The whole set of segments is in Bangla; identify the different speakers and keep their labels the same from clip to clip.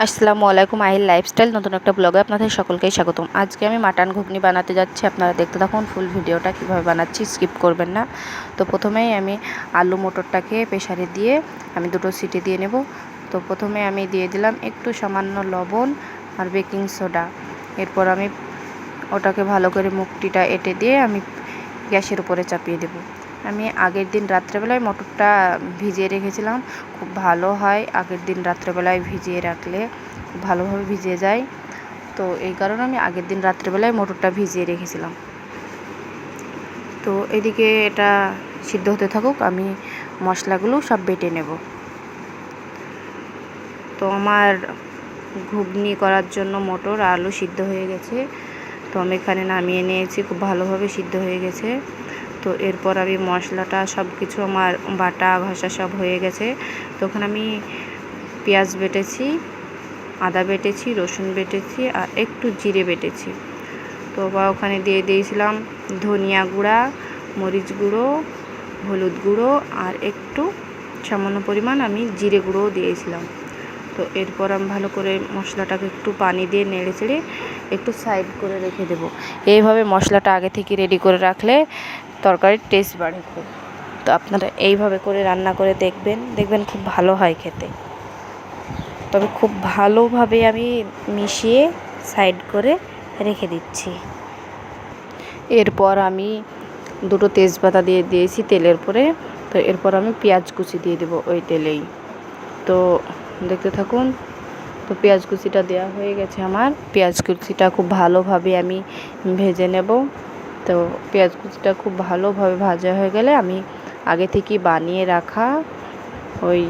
Speaker 1: আসসালামু আলাইকুম, আহিল লাইফস্টাইল নতুন একটা ব্লগে আপনাদের সকলকেই স্বাগতম। আজকে আমি মাটন ঘুগনি বানাতে যাচ্ছি। আপনারা দেখতে থাকুন ফুল ভিডিওটা কিভাবে বানাচ্ছি, স্কিপ করবেন না। তো প্রথমেই আমি আলু মটরটাকে প্রেসারে দিয়ে আমি দুটো সিটি দিয়ে নেব। তো প্রথমে আমি দিয়ে দিলাম একটু সামান্য লবণ আর বেকিং সোডা। এরপর আমি ওটাকে ভালো করে মুখটিটা এঁটে দিয়ে আমি গ্যাসের উপরে চাপিয়ে দেব। আমি আগের দিন রাত্রেবেলায় মটরটা ভিজিয়ে রেখেছিলাম। খুব ভালো হয় আগের দিন রাত্রেবেলায় ভিজিয়ে রাখলে, খুব ভালোভাবে ভিজে যায়। তো এই কারণে আমি আগের দিন রাত্রেবেলায় মটরটা ভিজিয়ে রেখেছিলাম। তো এদিকে এটা সিদ্ধ হতে থাকুক, আমি মশলাগুলো সব বেটে নেব। তো আমার ঘুগনি করার জন্য মটর আর আলু সিদ্ধ হয়ে গেছে। তো আমি এখানে নামিয়ে নিয়েছি, খুব ভালোভাবে সিদ্ধ হয়ে গেছে। তো এরপর আমি মশলাটা সব কিছু আমার বাটা ঘষা সব হয়ে গেছে। তখন আমি পেঁয়াজ বেটেছি, আদা বেটেছি, রসুন বেটেছি আর একটু জিরে বেটেছি। তো ওখানে দিয়ে দিয়েছিলাম ধনিয়া গুঁড়া, মরিচ গুঁড়ো, হলুদ গুঁড়ো আর একটু সামান্য পরিমাণ আমি জিরে গুঁড়োও দিয়েছিলাম। তো এরপর আমি ভালো করে মশলাটাকে একটু পানি দিয়ে নেড়ে চেড়ে একটু সাইড করে রেখে দেব। এইভাবে মশলাটা আগে থেকে রেডি করে রাখলে তরকারির টেস্ট বাড়ে খুব। তো আপনারা এইভাবে করে রান্না করে দেখবেন খুব ভালো হয় খেতে। তবে খুব ভালোভাবে আমি মিশিয়ে সাইড করে রেখে দিচ্ছি। এরপর আমি দুটো তেজপাতা দিয়ে দিয়েছি তেলের পরে। তো এরপর আমি পেঁয়াজ কুচি দিয়ে দেবো ওই তেলেই। তো দেখতে থাকুন। তো পেঁয়াজ কুচিটা দেওয়া হয়ে গেছে আমার। পেঁয়াজ কুচিটা খুব ভালোভাবে আমি ভেজে নেব। তো পেঁয়াজ কুচিটা খুব ভালোভাবে ভাজা হয়ে গেলে আমি আগে থেকেই বানিয়ে রাখা ওই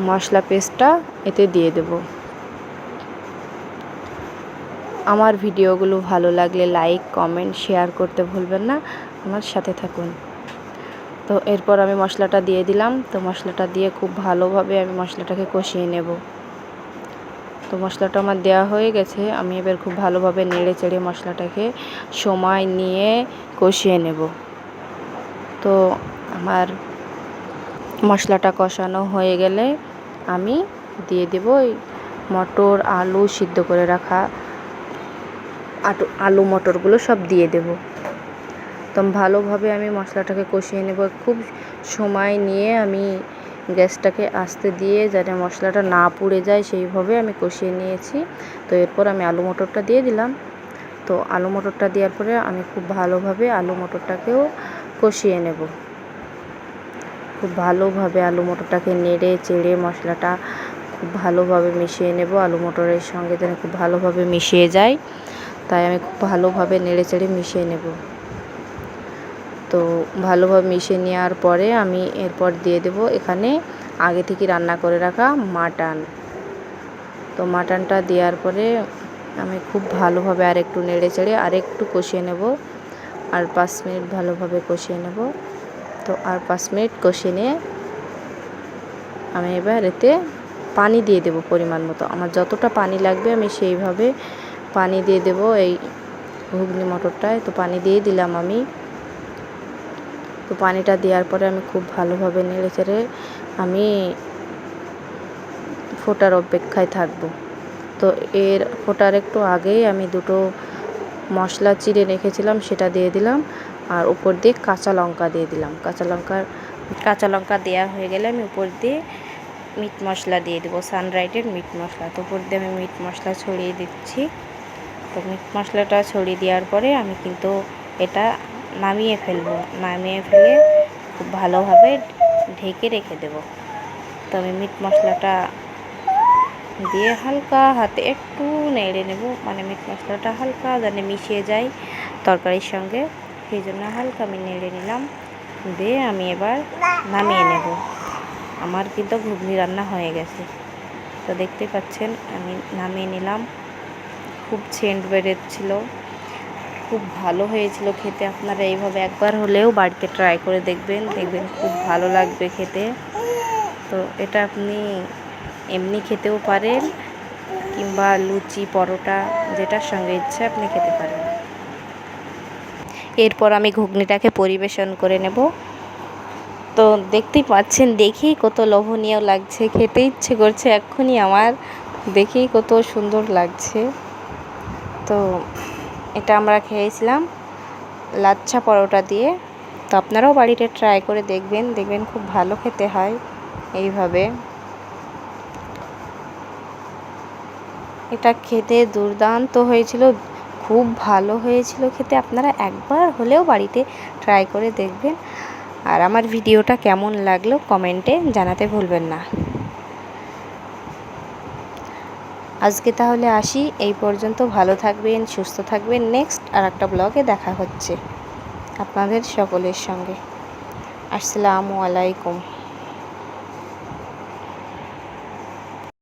Speaker 1: মশলা পেস্টটা এতে দিয়ে দেব। আমার ভিডিওগুলো ভালো লাগলে লাইক, কমেন্ট, শেয়ার করতে ভুলবেন না। আমার সাথে থাকুন। তো এরপর আমি মশলাটা দিয়ে দিলাম। তো মশলাটা দিয়ে খুব ভালোভাবে আমি মশলাটাকে কষিয়ে নেব। তো মশলাটা আমার দেওয়া হয়ে গেছে। আমি এবার খুব ভালোভাবে নেড়ে চেড়ে মশলাটাকে সময় নিয়ে কষিয়ে নেব। তো আমার মশলাটা কষানো হয়ে গেলে আমি দিয়ে দেব ওই মটর আলু সিদ্ধ করে রাখা আলু মটরগুলো সব দিয়ে দেব। তো ভালোভাবে আমি মশলাটাকে কষিয়ে নেব। খুব সময় নিয়ে আমি গ্যাসটাকে আস্তে দিয়ে যাতে মশলাটা না পুড়ে যায় সেইভাবে আমি কষিয়ে নিয়েছি। তো এরপর আমি আলু মটরটা দিয়ে দিলাম। তো আলু মটরটা দেওয়ার পরে আমি খুব ভালোভাবে আলু মটরটাকেও কষিয়ে নেব। খুব ভালোভাবে আলু মটরটাকে নেড়ে চেড়ে মশলাটা খুব ভালোভাবে মিশিয়ে নেব। আলু মটরের সঙ্গে যেন খুব ভালোভাবে মিশিয়ে যায়, তাই আমি খুব ভালোভাবে নেড়ে চেড়ে মিশিয়ে নেব। তো ভালোভাবে মিশিয়ে নেওয়ার পরে আমি এরপর দিয়ে দেব এখানে আগে থেকে রান্না করে রাখা মাটন। তো মাটনটা দেওয়ার পরে আমি খুব ভালোভাবে আর একটু নেড়ে চেড়ে আর একটু কষিয়ে নেব। আর 5 মিনিট ভালোভাবে কষিয়ে নেব। তো আর 5 মিনিট কষিয়ে নিয়ে আমি এবার এতে পানি দিয়ে দেব পরিমাণ মতো। আমার যতটা পানি লাগবে আমি সেইভাবে পানি দিয়ে দেব এই ঘুগনি মটরটায়। তো পানি দিয়ে দিলাম আমি। তো পানিটা দেওয়ার পরে আমি খুব ভালোভাবে নেড়ে চেড়ে আমি ফোটার অপেক্ষায় থাকব। তো এর ফোটার একটু আগেই আমি দুটো মশলা চিড়ে রেখেছিলাম সেটা দিয়ে দিলাম। আর উপর দিয়ে কাঁচা লঙ্কা দিয়ে দিলাম। কাঁচা লঙ্কা দেওয়া হয়ে গেলে আমি উপর দিয়ে মিট মশলা দিয়ে দেবো, সানরাইজের মিট মশলা। তো উপর দিয়ে আমি মিট মশলা ছড়িয়ে দিচ্ছি। তো মিট মশলাটা ছড়িয়ে দেওয়ার পরে আমি কিন্তু এটা নামিয়ে ফেলবো। নামিয়ে ফেলে খুব ভালোভাবে ঢেকে রেখে দেব। তো আমি মিট মশলাটা দিয়ে হালকা হাতে একটু নেড়ে নেব, মানে মিট মশলাটা হালকা যেন মিশিয়ে যায় তরকারির সঙ্গে, সেই জন্য হালকা আমি নেড়ে নিলাম। দিয়ে আমি এবার নামিয়ে নেব। আমার কিন্তু ঘুগনি রান্না হয়ে গেছে। তো দেখতে পাচ্ছেন আমি নামিয়ে নিলাম। খুব সেন্ট বেরোচ্ছিল, খুব ভালো হয়েছিল খেতে। আপনারা এইভাবে একবার হলেও বাড়িতে ট্রাই করে দেখবেন খুব ভালো লাগবে খেতে। তো এটা আপনি এমনি খেতেও পারেন কিংবা লুচি, পরোটা যেটার সঙ্গে ইচ্ছে আপনি খেতে পারেন। এরপর আমি ঘুগনিটাকে পরিবেশন করে নেব। তো দেখতেই পাচ্ছেন, দেখেই কত লোভনীয় লাগছে, খেতে ইচ্ছে করছে এক্ষুনি আমার। দেখেই কত সুন্দর লাগছে। তো এটা আমরা খেয়েছিলাম লাচ্ছা পরোটা দিয়ে। তো আপনারাও বাড়িতে ট্রাই করে দেখবেন, দেখবেন খুব ভালো খেতে হয় এইভাবে। এটা খেতে দুর্দান্ত হয়েছিল, খুব ভালো হয়েছিল খেতে। আপনারা একবার হলেও বাড়িতে ট্রাই করে দেখবেন। আর আমার ভিডিওটা কেমন লাগলো কমেন্টে জানাতে ভুলবেন না। আজকে তাহলে আসি এই পর্যন্ত। ভালো থাকবেন, সুস্থ থাকবেন। নেক্সট আর একটা ব্লগে দেখা হচ্ছে আপনাদের সকলের সঙ্গে। আসসালামু আলাইকুম।